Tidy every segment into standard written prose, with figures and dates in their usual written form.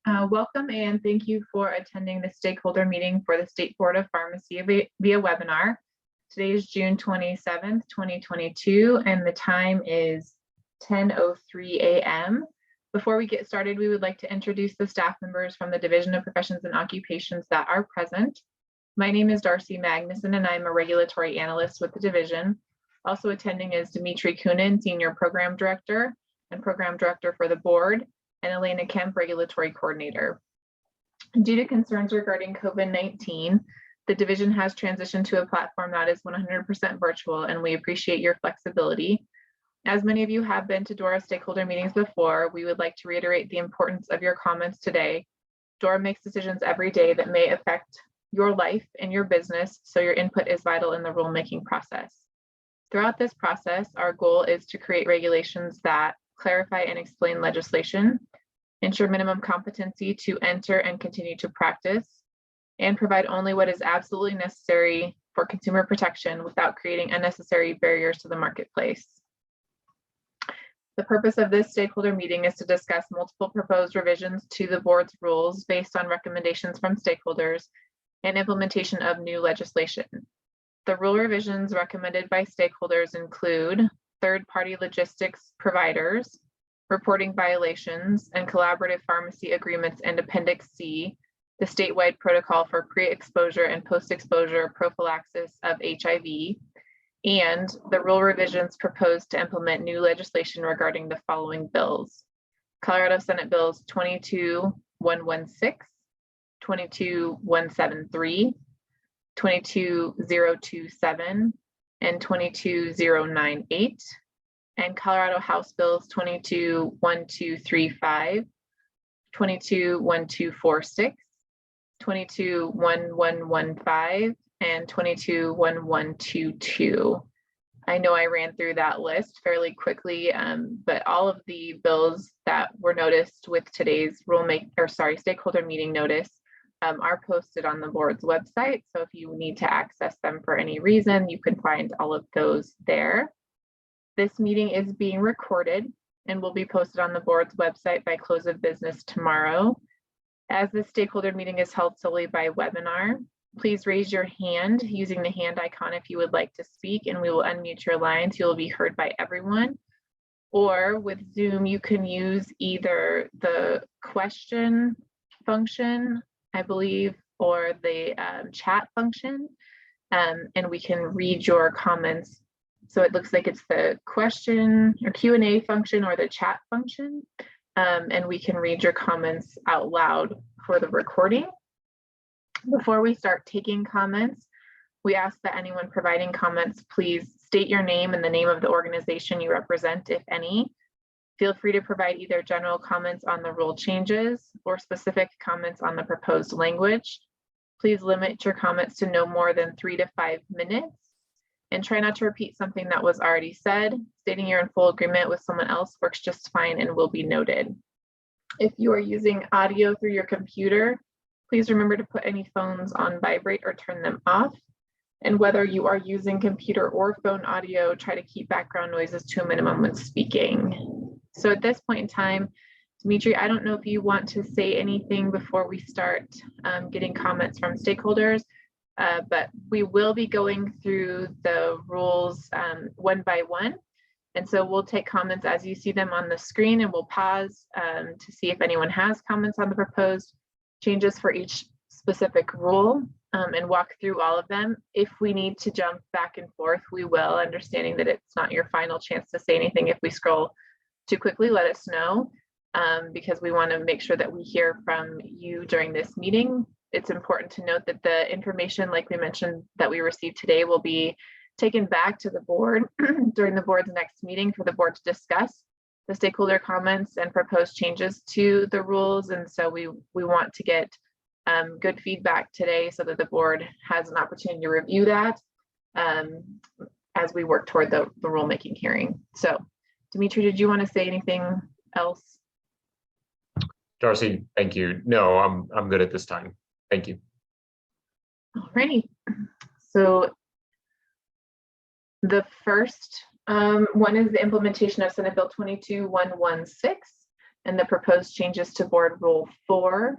Welcome and thank you for attending the stakeholder meeting for the State Board of Pharmacy via webinar. Today is June 27th, 2022, and the time is 10:03 a.m. Before we get started, we would like to introduce the staff members from the Division of Professions and Occupations that are present. My name is Darcy Magnuson, and I'm a regulatory analyst with the division. Also attending is Dimitri Kunin, Senior Program Director and Program Director for the board, and Elena Kemp, Regulatory Coordinator. Due to concerns regarding COVID-19, the division has transitioned to a platform that is 100% virtual, and we appreciate your flexibility. As many of you have been to DORA stakeholder meetings before, we would like to reiterate the importance of your comments today. DORA makes decisions every day that may affect your life and your business, so your input is vital in the rulemaking process. Throughout this process, our goal is to create regulations that clarify and explain legislation, ensure minimum competency to enter and continue to practice, and provide only what is absolutely necessary for consumer protection without creating unnecessary barriers to the marketplace. The purpose of this stakeholder meeting is to discuss multiple proposed revisions to the board's rules based on recommendations from stakeholders and implementation of new legislation. The rule revisions recommended by stakeholders include third-party logistics providers, reporting violations, and collaborative pharmacy agreements, and Appendix C, the statewide protocol for pre-exposure and post-exposure prophylaxis of HIV, and the rule revisions proposed to implement new legislation regarding the following bills: Colorado Senate Bills 22116, 22173, 22027, and 22098, and Colorado House Bills 221235, 221246, 221115, and 221122. I know I ran through that list fairly quickly, but all of the bills that were noticed with today's stakeholder meeting notice are posted on the board's website. So if you need to access them for any reason, you can find all of those there. This meeting is being recorded and will be posted on the board's website by close of business tomorrow. As the stakeholder meeting is held solely by webinar, please raise your hand using the hand icon if you would like to speak, and we will unmute your lines. You'll be heard by everyone. Or with Zoom, you can use either the question function, I believe, or the chat function, and we can read your comments. So it looks like it's the question or Q&A function or the chat function, and we can read your comments out loud for the recording. Before we start taking comments, we ask that anyone providing comments please state your name and the name of the organization you represent, if any. Feel free to provide either general comments on the rule changes or specific comments on the proposed language. Please limit your comments to no more than 3 to 5 minutes, and try not to repeat something that was already said. Stating you're in full agreement with someone else works just fine and will be noted. If you are using audio through your computer, please remember to put any phones on vibrate or turn them off. And whether you are using computer or phone audio, try to keep background noises to a minimum when speaking. So at this point in time, Dimitri, I don't know if you want to say anything before we start getting comments from stakeholders, but we will be going through the rules one by one. And so we'll take comments as you see them on the screen, and we'll pause to see if anyone has comments on the proposed changes for each specific rule, and walk through all of them. If we need to jump back and forth, we will, understanding that it's not your final chance to say anything. If we scroll too quickly, let us know, because we want to make sure that we hear from you during this meeting. It's important to note that the information, like we mentioned, that we received today will be taken back to the board during the board's next meeting for the board to discuss the stakeholder comments and proposed changes to the rules. And so we want to get good feedback today so that the board has an opportunity to review that as we work toward the rulemaking hearing. So Dimitri, did you want to say anything else? Darcy, thank you. No, I'm good at this time. Thank you. Alrighty. So the first one is the implementation of Senate Bill 22116, and the proposed changes to Board Rule 4.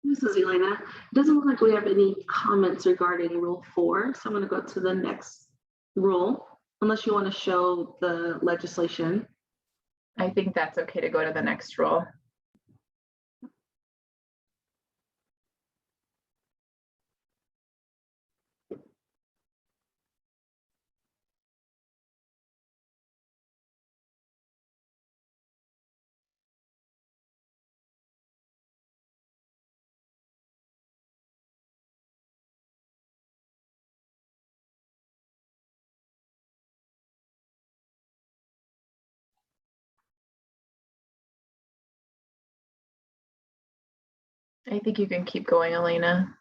This is Elena. It doesn't look like we have any comments regarding Rule 4, so I'm going to go to the next rule, unless you want to show the legislation. I think that's okay to go to the next rule. I think you can keep going, Elena.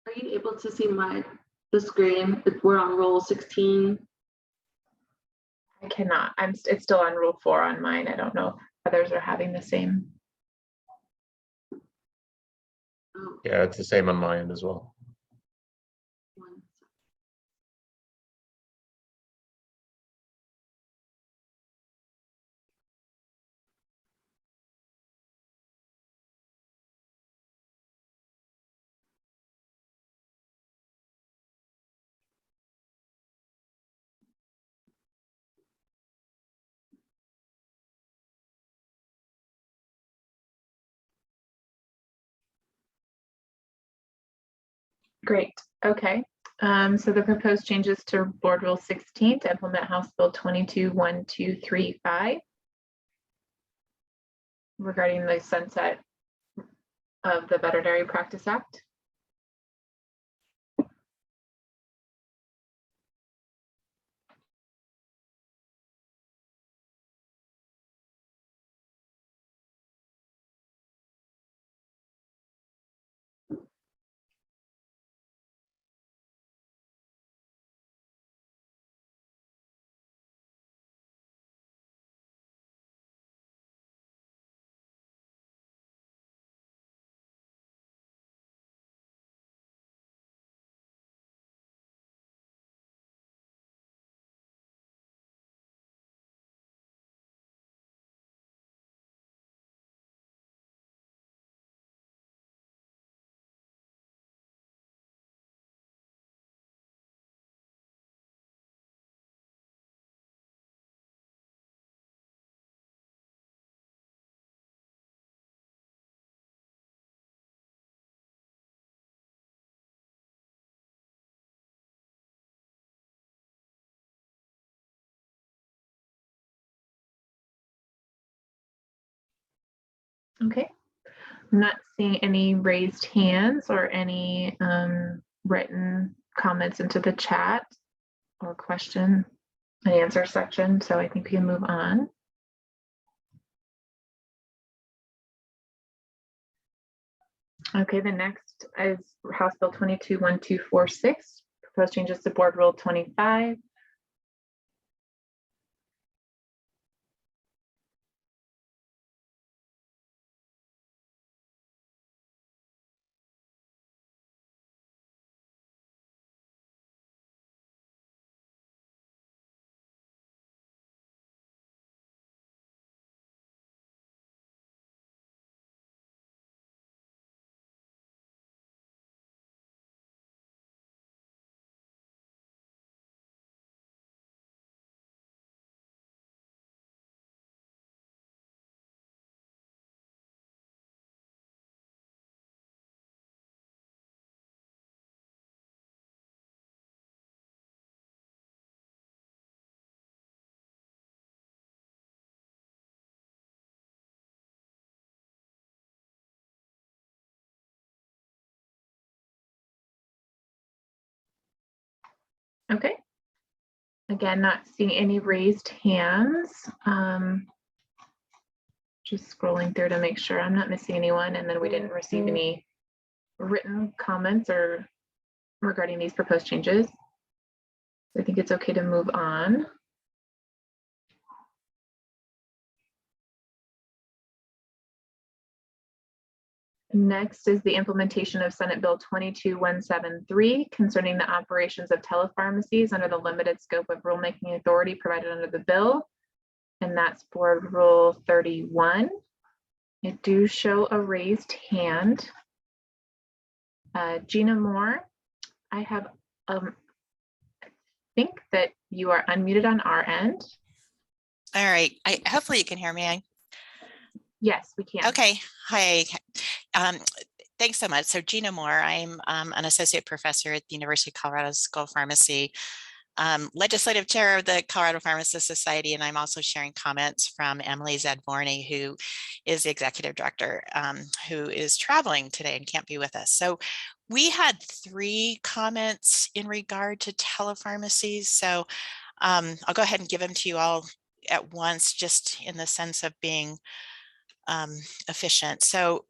Are you able to see the screen? We're on Rule 16. I cannot. It's still on Rule 4 on mine. I don't know if others are having the same. Oh, Yeah, it's the same on my end as well. one sec. Great. Okay. So the proposed changes to Board Rule 16 to implement House Bill 221235 regarding the sunset of the Veterinary Practice Act. Okay. I'm not seeing any raised hands or any written comments into the chat or question and answer section. So I think we can move on. Okay, the next is House Bill 221246, proposed changes to Board Rule 25. Okay. Again, not seeing any raised hands. Just scrolling through to make sure I'm not missing anyone, and then we didn't receive any written comments or regarding these proposed changes. So I think it's okay to move on. Next is the implementation of Senate Bill 22173 concerning the operations of telepharmacies under the limited scope of rulemaking authority provided under the bill. And that's Board Rule 31. I do show a raised hand. Gina Moore, I have, I think that you are unmuted on our end. All right. Hopefully you can hear me. Yes, we can. Okay. Hi. Thanks so much. So Gina Moore, I'm an associate professor at the University of Colorado School of Pharmacy, legislative chair of the Colorado Pharmacist Society, and I'm also sharing comments from Emily Zadvorny, who is the executive director, who is traveling today and can't be with us. So we had 3 comments in regard to telepharmacies. So I'll go ahead and give them to you all at once, just in the sense of being efficient. So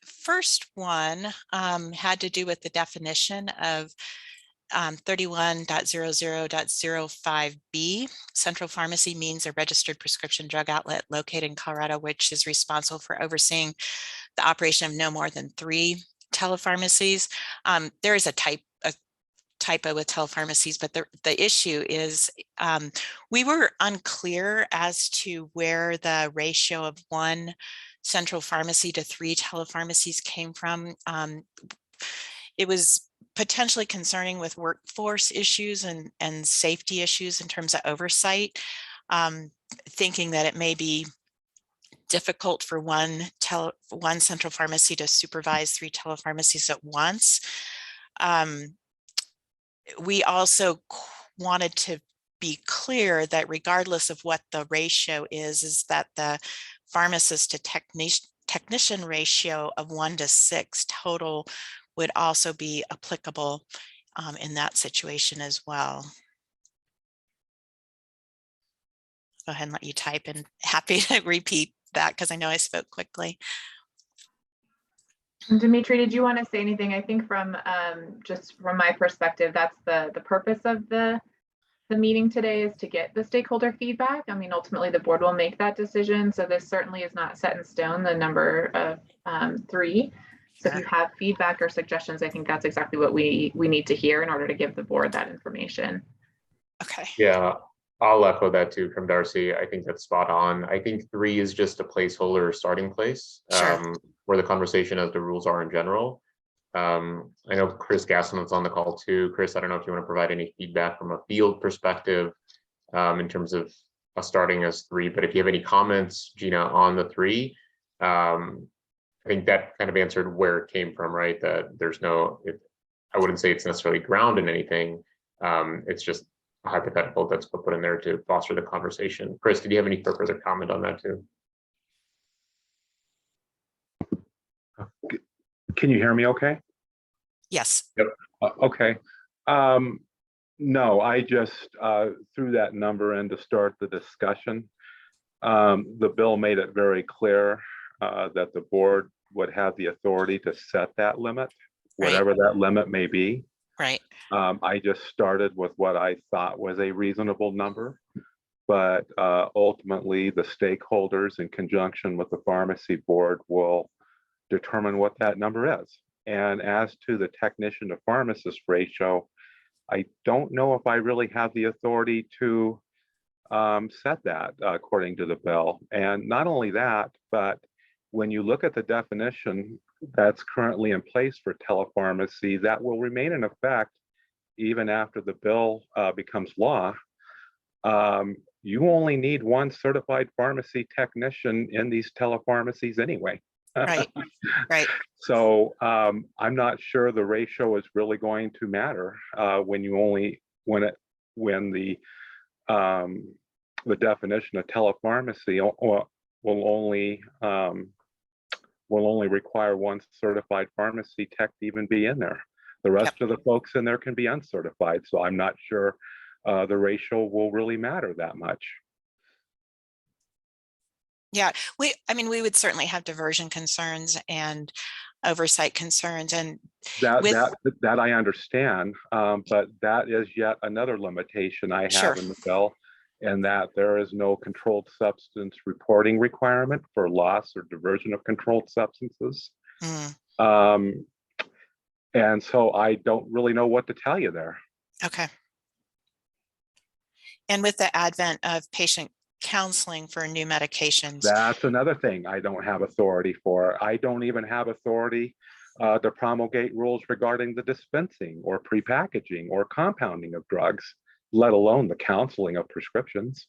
first one had to do with the definition of 31.00.05B. Central pharmacy means a registered prescription drug outlet located in Colorado, which is responsible for overseeing the operation of no more than 3 telepharmacies. There is a typo with telepharmacies, but the issue is we were unclear as to where the ratio of 1 central pharmacy to 3 telepharmacies came from. It was potentially concerning with workforce issues and safety issues in terms of oversight, thinking that it may be difficult for one central pharmacy to supervise 3 telepharmacies at once. We also wanted to be clear that regardless of what the ratio is that the pharmacist to technician ratio of 1 to 6 total would also be applicable in that situation as well. Go ahead and let you type, and happy to repeat that because I know I spoke quickly. Dimitri, did you want to say anything? I think from just from my perspective, that's the purpose of the meeting today, is to get the stakeholder feedback. I mean, ultimately the board will make that decision. So this certainly is not set in stone, the number of 3. So if you have feedback or suggestions, I think that's exactly what we need to hear in order to give the board that information. Okay. Yeah, I'll echo that too from Darcy. I think that's spot on. I think 3 is just a placeholder starting place, Sure. where the conversation as the rules are in general. I know Chris Gasson is on the call too. Chris, I don't know if you want to provide any feedback from a field perspective in terms of us starting as 3, but if you have any comments, Gina, on the 3, I think that kind of answered where it came from, right? That there's no, I wouldn't say it's necessarily ground in anything. It's just a hypothetical that's put in there to foster the conversation. Chris, did you have any further comment on that too? Can you hear me okay? Yes. Yep. Okay. No, I just threw that number in to start the discussion. The bill made it very clear that the board would have the authority to set that limit, whatever that limit may be. Right. I just started with what I thought was a reasonable number, but ultimately the stakeholders in conjunction with the pharmacy board will determine what that number is. And as to the technician to pharmacist ratio, I don't know if I really have the authority to set that according to the bill. And not only that, but when you look at the definition that's currently in place for telepharmacy, that will remain in effect even after the bill becomes law. You only need 1 certified pharmacy technician in these telepharmacies anyway. Right. Right. So I'm not sure the ratio is really going to matter when the definition of telepharmacy will only require 1 certified pharmacy tech to even be in there. The rest of the folks in there can be uncertified. So I'm not sure the ratio will really matter that much. Yeah, I mean, we would certainly have diversion concerns and oversight concerns, and That I understand, but that is yet another limitation I have Sure. in the bill, and that there is no controlled substance reporting requirement for loss or diversion of controlled substances. And so I don't really know what to tell you there. Okay. And with the advent of patient counseling for new medications. That's another thing I don't have authority for. I don't even have authority to promulgate rules regarding the dispensing or prepackaging or compounding of drugs, let alone the counseling of prescriptions.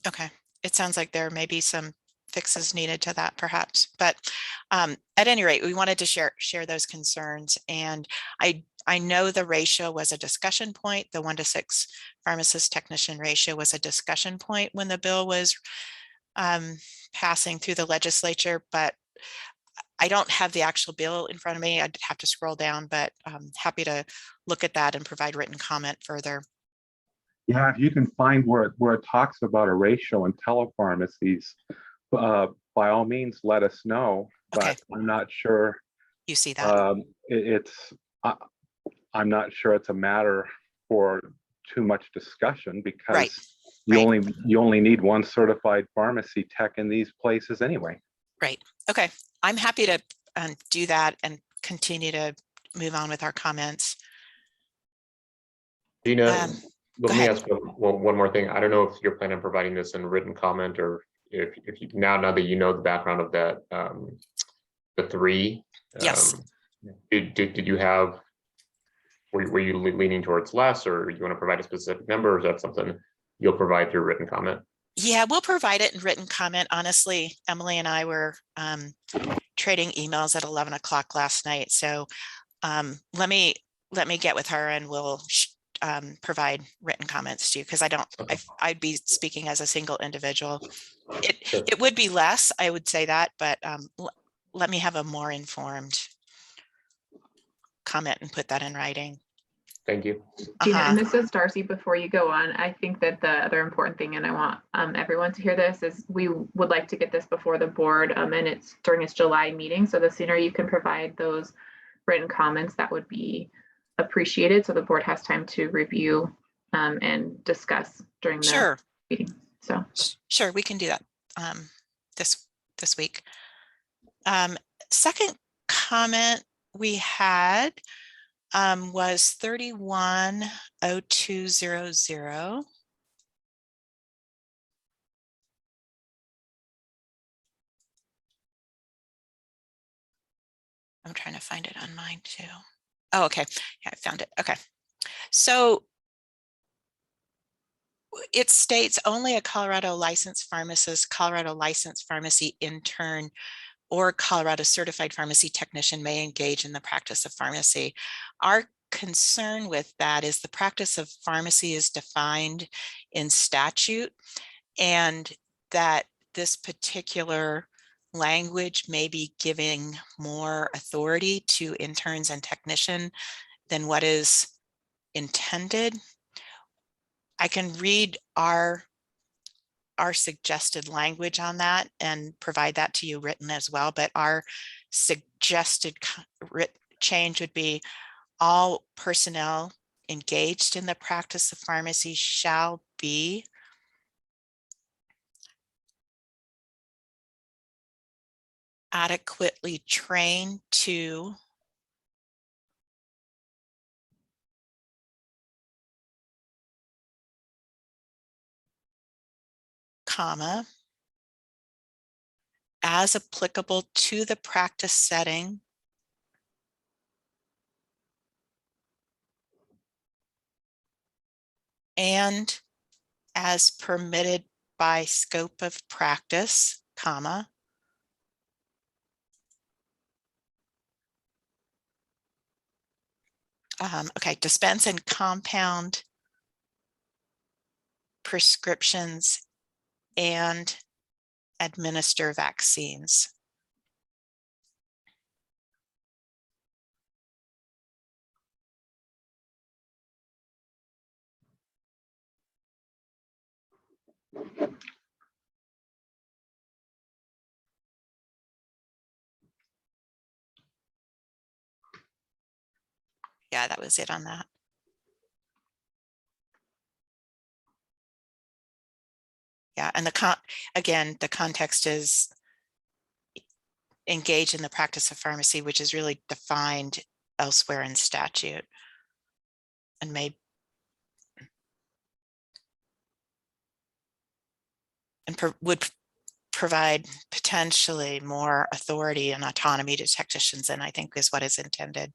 Okay, it sounds like there may be some fixes needed to that perhaps, but at any rate, we wanted to share those concerns. And I know the ratio was a discussion point. The 1-to-6 pharmacist technician ratio was a discussion point when the bill was passing through the legislature, but I don't have the actual bill in front of me. I'd have to scroll down, but I'm happy to look at that and provide written comment further. Yeah, if you can find where it talks about a ratio in telepharmacies, by all means, let us know. But Okay. I'm not sure. You see that? I'm not sure it's a matter for too much discussion, because Right. you only need one certified pharmacy tech in these places anyway. Right. Okay. I'm happy to do that and continue to move on with our comments. Gina, let me ask one more thing. I don't know if you're planning on providing this in written comment, or if you now that you know the background of that, the 3. Yes. Did you have? Were you leaning towards less, or you want to provide a specific number, or is that something you'll provide through written comment? Yeah, we'll provide it in written comment. Honestly, Emily and I were trading emails at 11 o'clock last night. So let me get with her and we'll provide written comments to you, because I'd be speaking as a single individual. It would be less, I would say that, but let me have a more informed comment and put that in writing. Thank you. Gina, and this is Darcy. Before you go on, I think that the other important thing, and I want everyone to hear this, is we would like to get this before the board, and it's during its July meeting. So the sooner you can provide those written comments, that would be appreciated, so the board has time to review and discuss during the meeting. So sure, we can do that this week. Second comment we had was 310200. I'm trying to find it on mine too. Oh, okay. Yeah, I found it. Okay. So it states only a Colorado licensed pharmacist, Colorado licensed pharmacy intern, or Colorado certified pharmacy technician may engage in the practice of pharmacy. Our concern with that is the practice of pharmacy is defined in statute, and that this particular language may be giving more authority to interns and technician than what is intended. I can read our suggested language on that and provide that to you written as well, but our suggested change would be all personnel engaged in the practice of pharmacy shall be adequately trained to comma as applicable to the practice setting and as permitted by scope of practice, comma, okay, dispense and compound prescriptions and administer vaccines. Yeah, that was it on that. Yeah, and again, the context is engage in the practice of pharmacy, which is really defined elsewhere in statute. And would provide potentially more authority and autonomy to technicians, and I think is what is intended.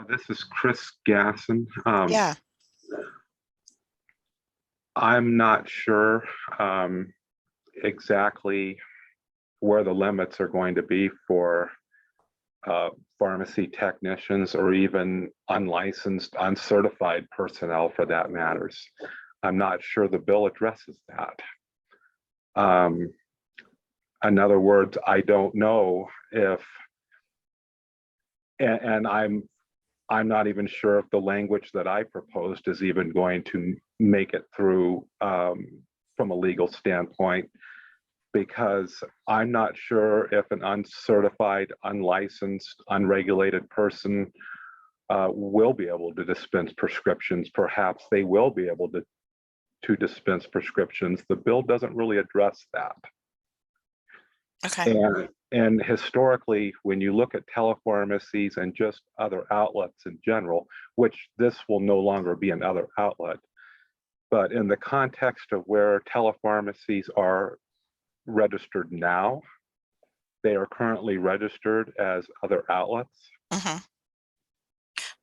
This is Chris Gasson. Yeah. I'm not sure exactly where the limits are going to be for pharmacy technicians or even unlicensed, uncertified personnel for that matters. I'm not sure the bill addresses that. In other words, I don't know if, and I'm not even sure if the language that I proposed is even going to make it through from a legal standpoint, because I'm not sure if an uncertified, unlicensed, unregulated person will be able to dispense prescriptions. Perhaps they will be able to dispense prescriptions. The bill doesn't really address that. Okay. And historically, when you look at telepharmacies and just other outlets in general, which this will no longer be another outlet, but in the context of where telepharmacies are registered now, they are currently registered as other outlets. Mm-hmm.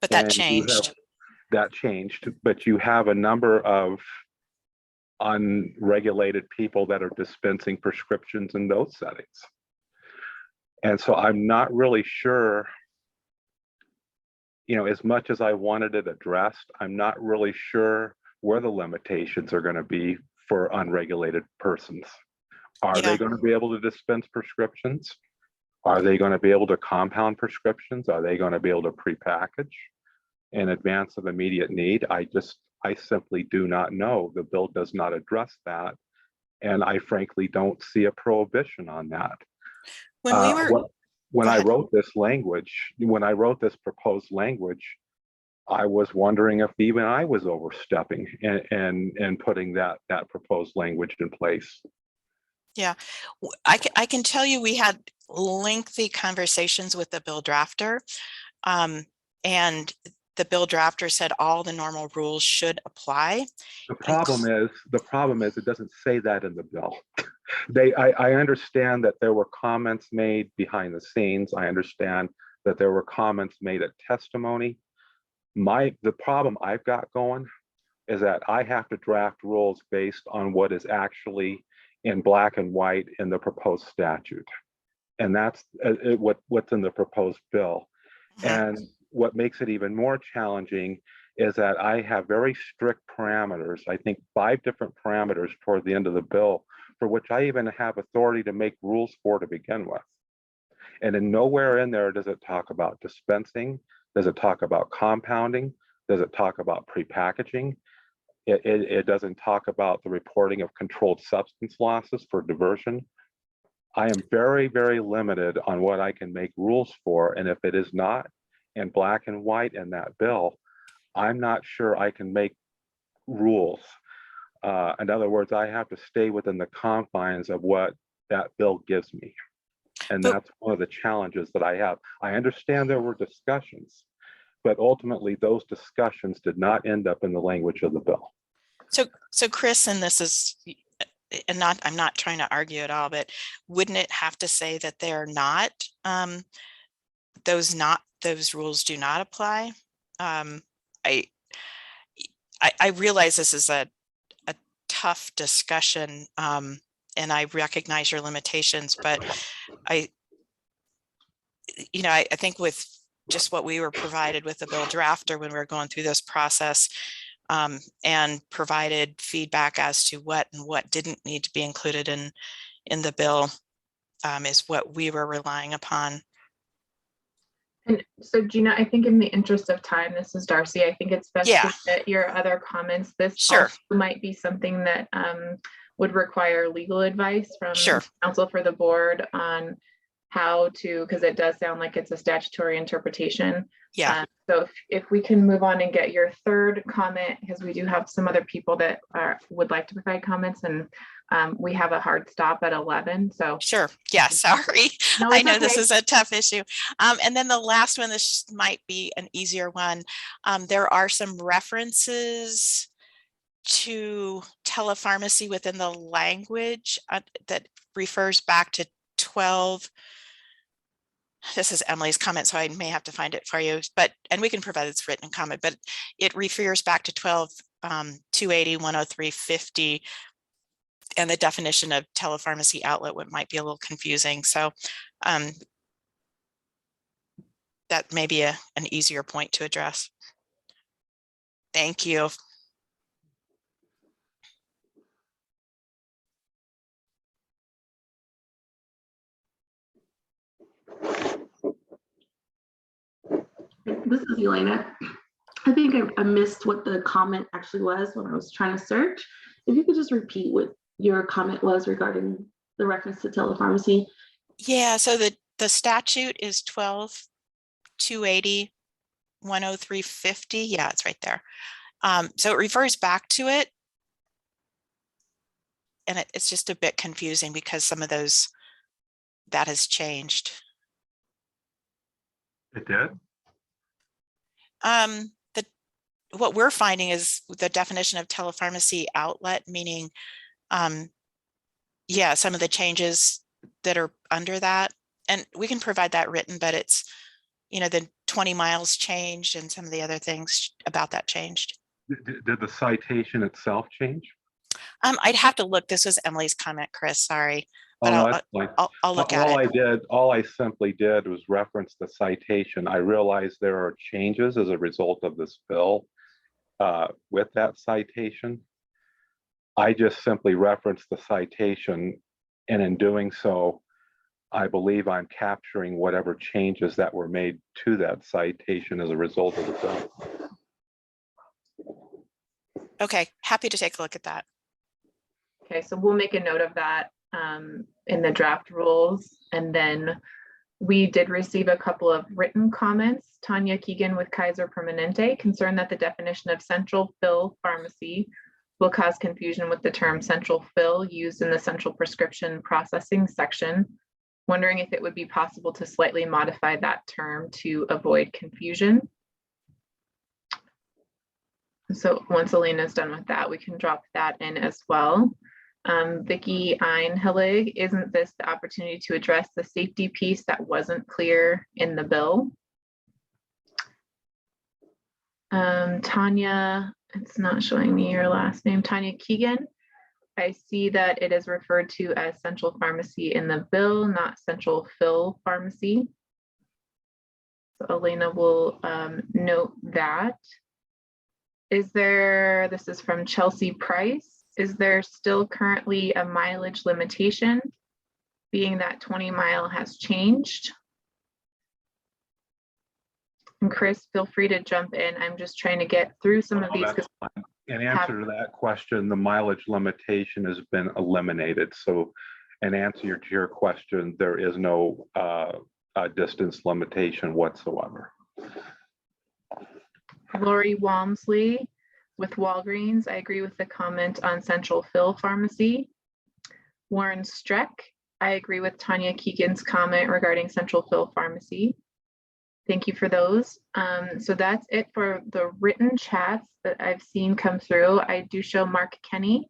But that And changed. That changed, but you have a number of unregulated people that are dispensing prescriptions in those settings. And so I'm not really sure, as much as I wanted it addressed, I'm not really sure where the limitations are going to be for unregulated persons. Are they going to be able to dispense prescriptions? Are they going to be able to compound prescriptions? Are they going to be able to prepackage in advance of immediate need? I simply do not know. The bill does not address that. And I frankly don't see a prohibition on that. When we were, when I wrote this language, when I wrote this proposed language, I was wondering if even I was overstepping and putting that proposed language in place. Yeah, I can tell you we had lengthy conversations with the bill drafter, and the bill drafter said all the normal rules should apply. The problem is it doesn't say that in the bill. I understand that there were comments made behind the scenes. I understand that there were comments made at testimony. The problem I've got going is that I have to draft rules based on what is actually in black and white in the proposed statute. And that's what's in the proposed bill. And what makes it even more challenging is that I have very strict parameters, I think 5 different parameters toward the end of the bill, for which I even have authority to make rules for to begin with. And in nowhere in there does it talk about dispensing, does it talk about compounding, does it talk about prepackaging. It doesn't talk about the reporting of controlled substance losses for diversion. I am very, very limited on what I can make rules for. And if it is not in black and white in that bill, I'm not sure I can make rules. In other words, I have to stay within the confines of what that bill gives me. And that's one of the challenges that I have. I understand there were discussions, but ultimately those discussions did not end up in the language of the bill. So Chris, and this is, and I'm not trying to argue at all, but wouldn't it have to say that they're not, those rules do not apply? I realize this is a tough discussion, and I recognize your limitations, but I think with just what we were provided with the bill drafter when we were going through this process, and provided feedback as to what and what didn't need to be included in the bill, is what we were relying upon. And so Gina, I think in the interest of time, this is Darcy, I think it's best Yeah. to get your other comments. This Sure. also might be something that would require legal advice from Sure. counsel for the board on how to, because it does sound like it's a statutory interpretation. Yeah. So if we can move on and get your third comment, because we do have some other people that would like to provide comments, and we have a hard stop at 11. So Sure. Yeah. Sorry. no, I it's know this okay. is a tough issue. And then the last one, this might be an easier one. There are some references to telepharmacy within the language that refers back to 12. This is Emily's comment, so I may have to find it for you, and we can provide its written comment, but it refers back to 12, 280, 103, 50, and the definition of telepharmacy outlet might be a little confusing. So that may be an easier point to address. Thank you. This is Elena. I think I missed what the comment actually was when I was trying to search. If you could just repeat what your comment was regarding the reference to telepharmacy. Yeah, so the statute is 12, 280, 103, 50. Yeah, it's right there. So it refers back to it. And it's just a bit confusing because some of those, that has changed. It did? What we're finding is the definition of telepharmacy outlet, meaning, yeah, some of the changes that are under that, and we can provide that written, but it's, the 20 miles changed and some of the other things about that changed. Did the citation itself change? I'd have to look. This was Emily's comment, Chris, sorry. But Oh, no, that's fine. I'll look at it. All I simply did was reference the citation. I realized there are changes as a result of this bill with that citation. I just simply referenced the citation, and in doing so, I believe I'm capturing whatever changes that were made to that citation as a result of the bill. Okay, happy to take a look at that. Okay, so we'll make a note of that in the draft rules. And then we did receive a couple of written comments. Tanya Keegan with Kaiser Permanente concerned that the definition of central fill pharmacy will cause confusion with the term central fill used in the central prescription processing section. Wondering if it would be possible to slightly modify that term to avoid confusion. So once Elena's done with that, we can drop that in as well. Vicki Einhillig, isn't this the opportunity to address the safety piece that wasn't clear in the bill? Tanya, it's not showing me your last name, Tanya Keegan. I see that it is referred to as central pharmacy in the bill, not central fill pharmacy. So Elena will note that. This is from Chelsea Price. Is there still currently a mileage limitation, being that 20 mile has changed? And Chris, feel free to jump in. I'm just trying to get through some of these. In answer to that question, the mileage limitation has been eliminated. So in answer to your question, there is no distance limitation whatsoever. Lori Walmsley with Walgreens, I agree with the comment on central fill pharmacy. Warren Streck, I agree with Tanya Keegan's comment regarding central fill pharmacy. Thank you for those. So that's it for the written chats that I've seen come through. I do show Mark Kenny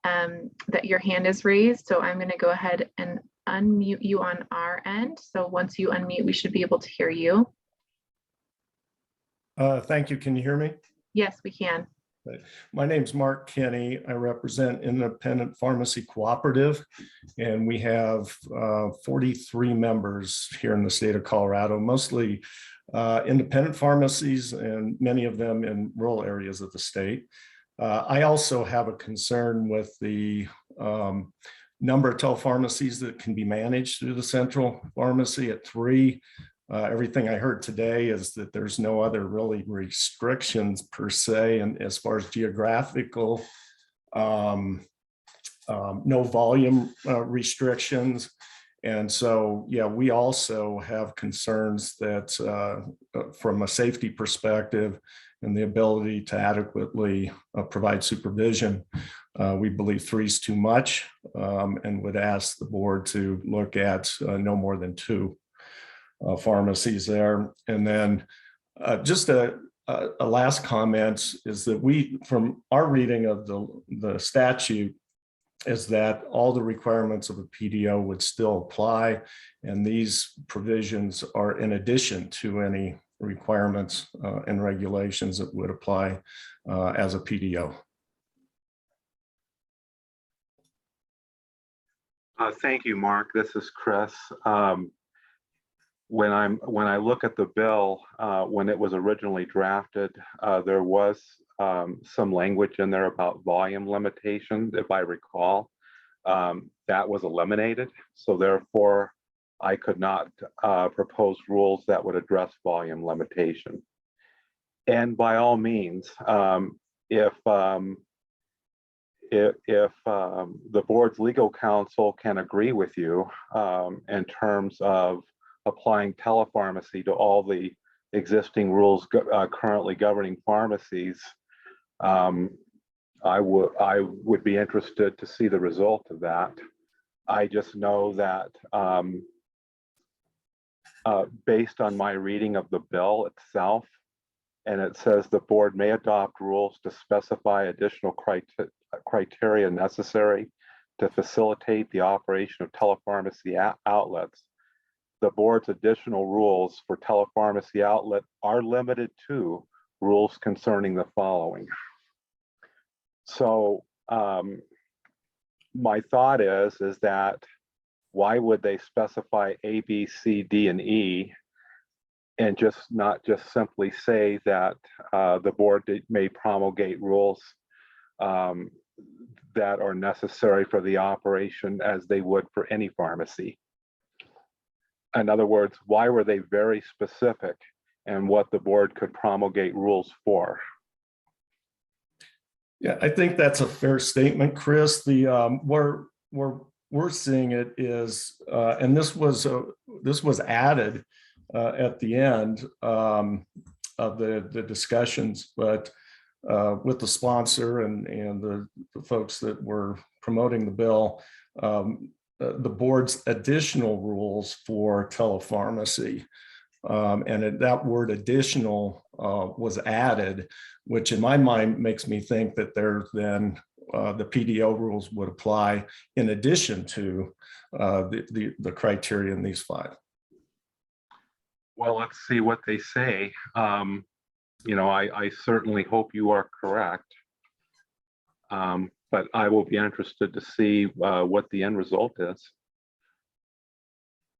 that your hand is raised. So I'm going to go ahead and unmute you on our end. So once you unmute, we should be able to hear you. Thank you. Can you hear me? Yes, we can. My name's Mark Kenny. I represent Independent Pharmacy Cooperative, and we have 43 members here in the state of Colorado, mostly independent pharmacies and many of them in rural areas of the state. I also have a concern with the number of telepharmacies that can be managed through the central pharmacy at 3. Everything I heard today is that there's no other really restrictions per se, and as far as geographical, no volume restrictions. And so, yeah, we also have concerns that from a safety perspective and the ability to adequately provide supervision, we believe 3 is too much, and would ask the board to look at no more than 2 pharmacies there. And then just a last comment is that we, from our reading of the statute, is that all the requirements of a PDO would still apply, and these provisions are in addition to any requirements and regulations that would apply as a PDO. Thank you, Mark. This is Chris. When I look at the bill, when it was originally drafted, there was some language in there about volume limitations, if I recall. That was eliminated. So therefore, I could not propose rules that would address volume limitation. And by all means, if the board's legal counsel can agree with you in terms of applying telepharmacy to all the existing rules currently governing pharmacies, I would be interested to see the result of that. I just know that based on my reading of the bill itself, and it says the board may adopt rules to specify additional criteria necessary to facilitate the operation of telepharmacy outlets. The board's additional rules for telepharmacy outlet are limited to rules concerning the following. So my thought is that why would they specify A, B, C, D, and E, and not just simply say that the board may promulgate rules that are necessary for the operation as they would for any pharmacy? In other words, why were they very specific in what the board could promulgate rules for? Yeah, I think that's a fair statement, Chris. The where we're seeing it is, and this was added at the end of the discussions, but with the sponsor and the folks that were promoting the bill, the board's additional rules for telepharmacy. And that word additional was added, which in my mind makes me think that the PDO rules would apply in addition to the criteria in these 5. Well, let's see what they say. I certainly hope you are correct. But I will be interested to see what the end result is.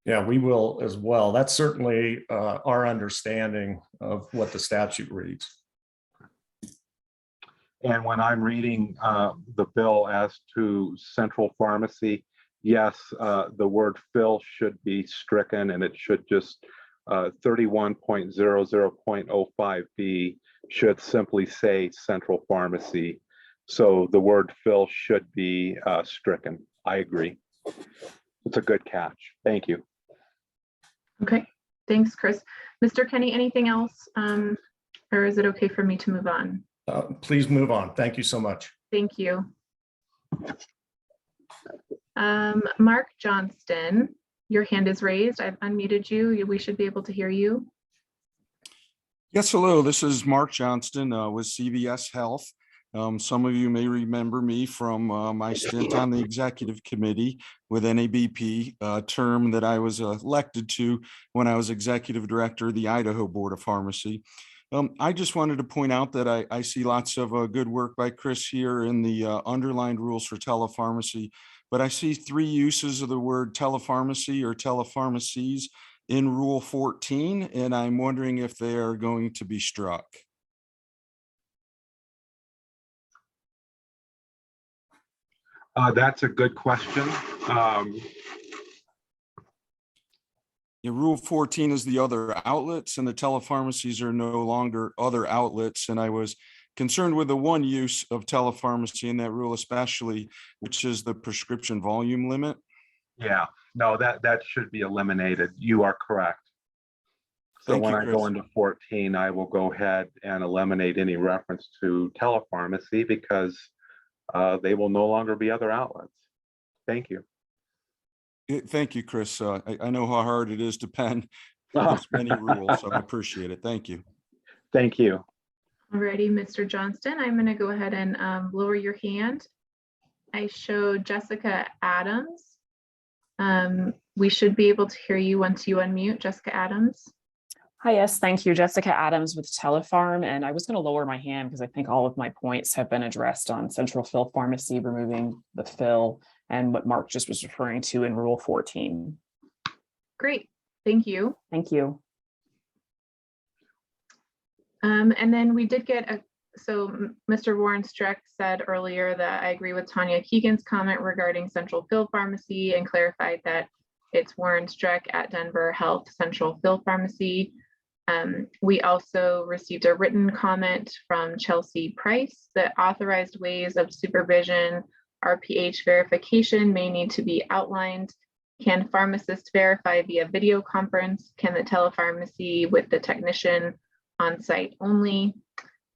Yeah, we will as well. That's certainly our understanding of what the statute reads. And when I'm reading the bill as to central pharmacy, yes, the word fill should be stricken, and it should just 31.00.05B should simply say central pharmacy. So the word fill should be stricken. I agree. It's a good catch. Thank you. Okay, thanks, Chris. Mr. Kenny, anything else? Or is it okay for me to move on? Please move on. Thank you so much. Thank you. Mark Johnston, your hand is raised. I've unmuted you. We should be able to hear you. Yes, hello. This is Mark Johnston with CVS Health. Some of you may remember me from my stint on the executive committee with NABP, a term that I was elected to when I was executive director of the Idaho Board of Pharmacy. I just wanted to point out that I see lots of good work by Chris here in the underlined rules for telepharmacy, but I see 3 uses of the word telepharmacy or telepharmacies in Rule 14, and I'm wondering if they are going to be struck. That's a good question. Yeah, Rule 14 is the other outlets, and the telepharmacies are no longer other outlets. And I was concerned with the one use of telepharmacy in that rule, especially, which is the prescription volume limit. Yeah, no, that should be eliminated. You are correct. So Thank when you, I Chris. go into 14, I will go ahead and eliminate any reference to telepharmacy because they will no longer be other outlets. Thank you. Thank you, Chris. I know how hard it is to pen this many rules, so I appreciate it. Thank you. Thank you. Alrighty, Mr. Johnston, I'm going to go ahead and lower your hand. I showed Jessica Adams. We should be able to hear you once you unmute, Jessica Adams. Hi, yes, thank you. Jessica Adams with Telepharm. And I was going to lower my hand because I think all of my points have been addressed on central fill pharmacy, removing the fill, and what Mark just was referring to in Rule 14. Great, thank you. Thank you. And then we did get so Mr. Warren Streck said earlier that I agree with Tanya Keegan's comment regarding central fill pharmacy and clarified that it's Warren Streck at Denver Health Central Fill Pharmacy. We also received a written comment from Chelsea Price that authorized ways of supervision, RPH verification may need to be outlined. Can pharmacist verify via video conference? Can the telepharmacy with the technician on site only?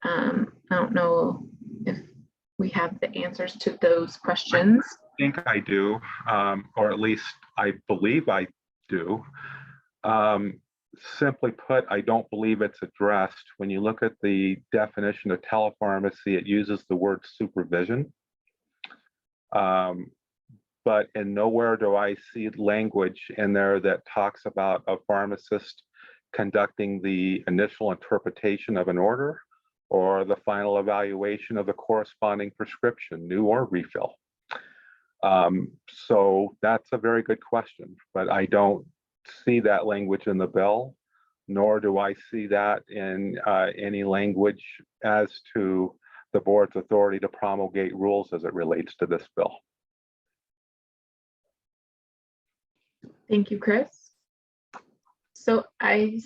I don't know if we have the answers to those questions. I think I do, or at least I believe I do. Simply put, I don't believe it's addressed. When you look at the definition of telepharmacy, it uses the word supervision. But in nowhere do I see language in there that talks about a pharmacist conducting the initial interpretation of an order or the final evaluation of the corresponding prescription, new or refill. So that's a very good question, but I don't see that language in the bill, nor do I see that in any language as to the board's authority to promulgate rules as it relates to this bill. Thank you, Chris. So I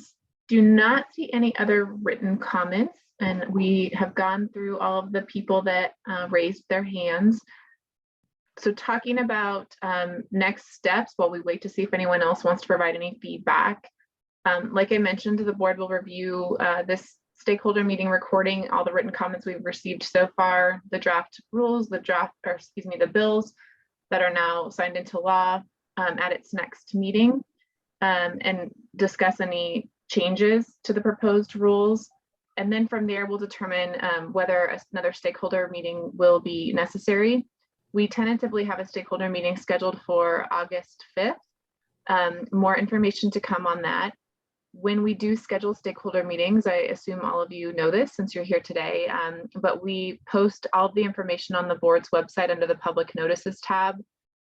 do not see any other written comments, and we have gone through all of the people that raised their hands. So talking about next steps while we wait to see if anyone else wants to provide any feedback. Like I mentioned, the board will review this stakeholder meeting recording, all the written comments we've received so far, the draft rules, the bills that are now signed into law at its next meeting, and discuss any changes to the proposed rules. And then from there, we'll determine whether another stakeholder meeting will be necessary. We tentatively have a stakeholder meeting scheduled for August 5th. More information to come on that. When we do schedule stakeholder meetings, I assume all of you know this since you're here today, but we post all of the information on the board's website under the public notices tab.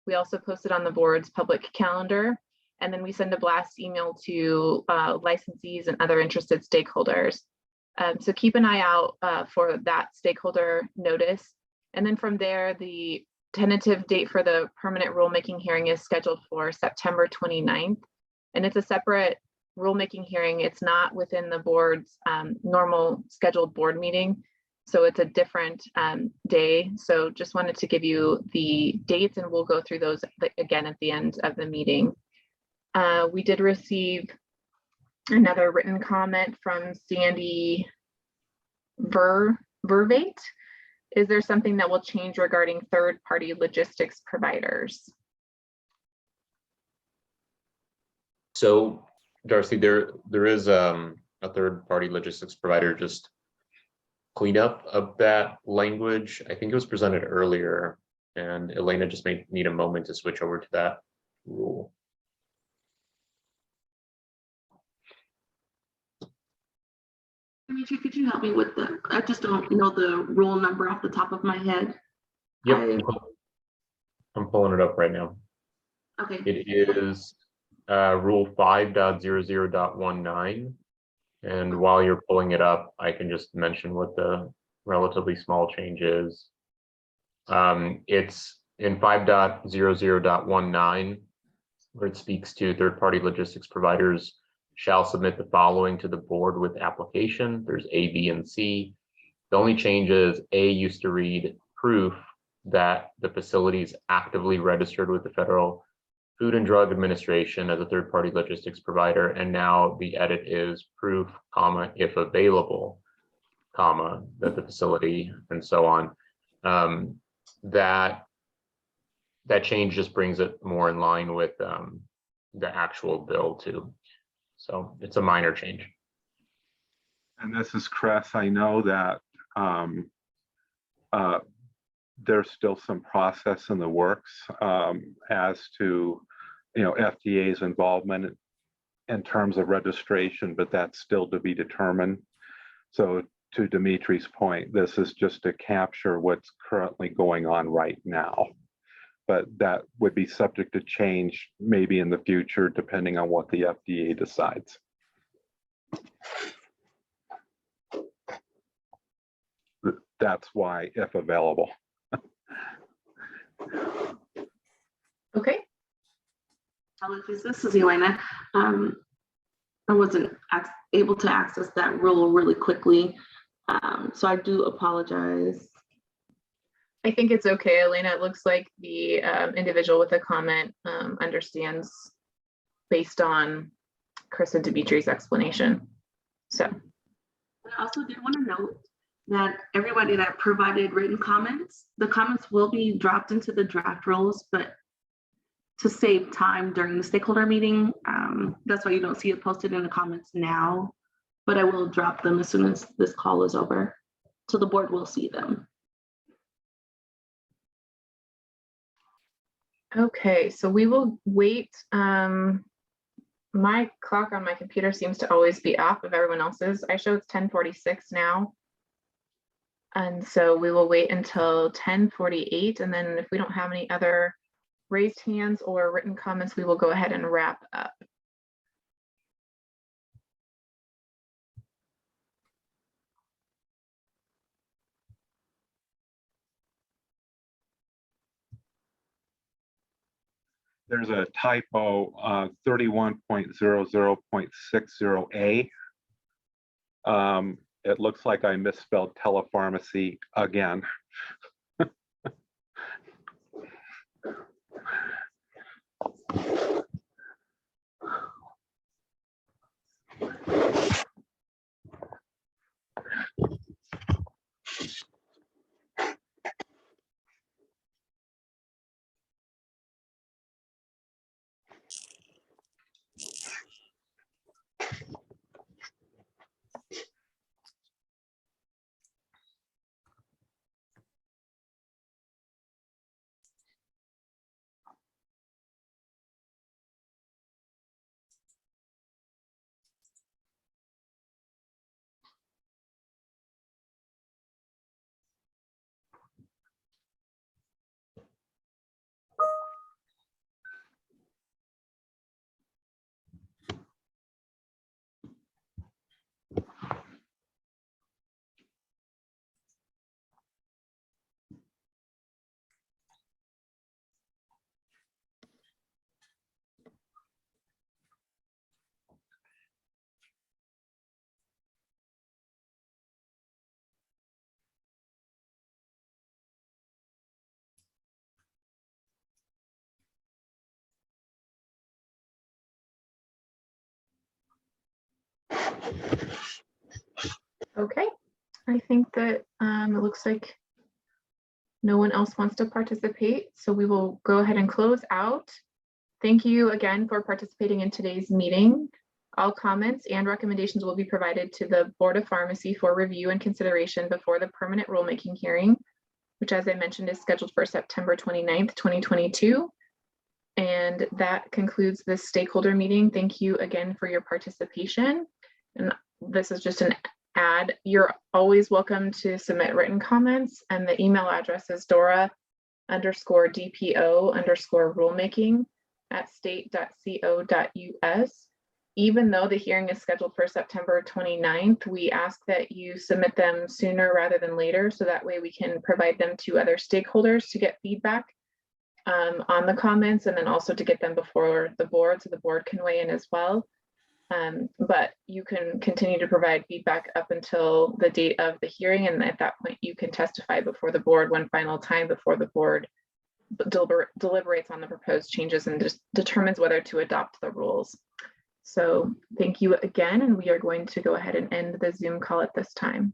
We also post it on the board's public calendar, and then we send a blast email to licensees and other interested stakeholders. So keep an eye out for that stakeholder notice. And then from there, the tentative date for the permanent rulemaking hearing is scheduled for September 29th. And it's a separate rulemaking hearing. It's not within the board's normal scheduled board meeting. So it's a different day. So just wanted to give you the dates, and we'll go through those again at the end of the meeting. We did receive another written comment from Sandy Vervate. Is there something that will change regarding third-party logistics providers? So, Darcy, there is a third-party logistics provider just cleanup of that language. I think it was presented earlier, and Elena just may need a moment to switch over to that rule. Dimitri, could you help me with I just don't know the rule number off the top of my head. Yep, I'm pulling it up right now. Okay. It is Rule 5.00.19. And while you're pulling it up, I can just mention what the relatively small change is. It's in 5.00.19. where it speaks to third-party logistics providers shall submit the following to the board with application. There's A, B, and C. The only change is A used to read proof that the facility is actively registered with the Federal Food and Drug Administration as a third-party logistics provider, and now the edit is proof, comma, if available, comma, that the facility, and so on. That change just brings it more in line with the actual bill too. So it's a minor change. And this is Chris. I know that there's still some process in the works as to, FDA's involvement in terms of registration, but that's still to be determined. So to Dimitri's point, this is just to capture what's currently going on right now. But that would be subject to change maybe in the future, depending on what the FDA decides. That's why, if available. Okay. Apologies, this is Elena. I wasn't able to access that rule really quickly, so I do apologize. I think it's okay, Elena. It looks like the individual with the comment understands based on Chris and Dimitri's explanation. So I also did want to note that everybody that provided written comments, the comments will be dropped into the draft rules, but to save time during the stakeholder meeting, that's why you don't see it posted in the comments now, but I will drop them as soon as this call is over, so the board will see them. okay, so we will wait. My clock on my computer seems to always be off of everyone else's. I show it's 10:46 now. And so we will wait until 10:48. And then if we don't have any other raised hands or written comments, we will go ahead and wrap up. There's a typo, 31.00.60A. It looks like I misspelled telepharmacy again. Okay, I think that it looks like no one else wants to participate, so we will go ahead and close out. Thank you again for participating in today's meeting. All comments and recommendations will be provided to the Board of Pharmacy for review and consideration before the permanent rulemaking hearing, which, as I mentioned, is scheduled for September 29th, 2022. And that concludes this stakeholder meeting. Thank you again for your participation. And this is just an add. You're always welcome to submit written comments, and the email address is dora_DPO_rulemaking@state.co.us. Even though the hearing is scheduled for September 29th, we ask that you submit them sooner rather than later, so that way we can provide them to other stakeholders to get feedback. on the comments, and then also to get them before the board so the board can weigh in as well. But you can continue to provide feedback up until the date of the hearing, and at that point you can testify before the board one final time before the board deliberates on the proposed changes and just determines whether to adopt the rules. So thank you again, and we are going to go ahead and end the Zoom call at this time.